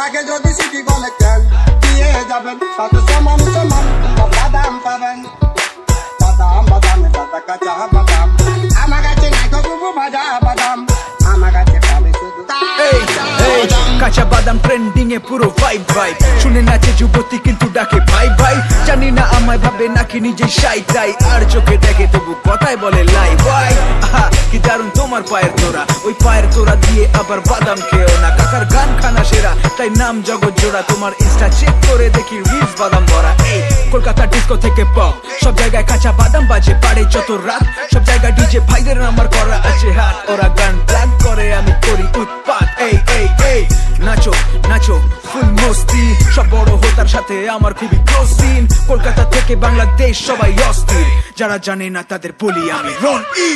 তাকে যদি সিটি বলে কেন দিয়ে যাবেন সাথে সমান সমান বাদাম পাবেন বাদাম বাদামে দাদা কাঁচা বাদাম আমার কাছে নাই গো ভাজা বাদাম আমার কাছে পাবে শুধু কাঁচা বাদাম ট্রেন্ডিং এ পুরো ভাইব ভাইব শুনে নাচে যুবতী কিন্তু ডাকে ভাই ভাই জানি না আমায় ভাবে নাকি নিজে সাই তাই আর চোখে দেখে তবু কথাই বলে লাই ভাই কি দারুন তোমার পায়ের তোরা ওই পায়ের তোরা দিয়ে আবার বাদাম খেও না কাকার গান খানা সেরা তাই নাম জগৎ জোড়া তোমার ইনস্টা চেক করে দেখি রিলস বাদাম ভরা এই কলকাতা ডিস্কো থেকে পপ সব জায়গায় কাঁচা বাদাম বাজে পারে যত রাত সব জায়গায় ডিজে ভাইদের আমার করা আছে হাত ওরা গান প্ল্যান করে আমি করি উৎপাত এই এই এই নাচো নাচো ফুল মস্তি সব বড় হোতার সাথে আমার খুবই ক্লোজ সিন কলকাতা থেকে বাংলাদেশ সবাই অস্থির যারা জানে না তাদের বলি আমি রন ই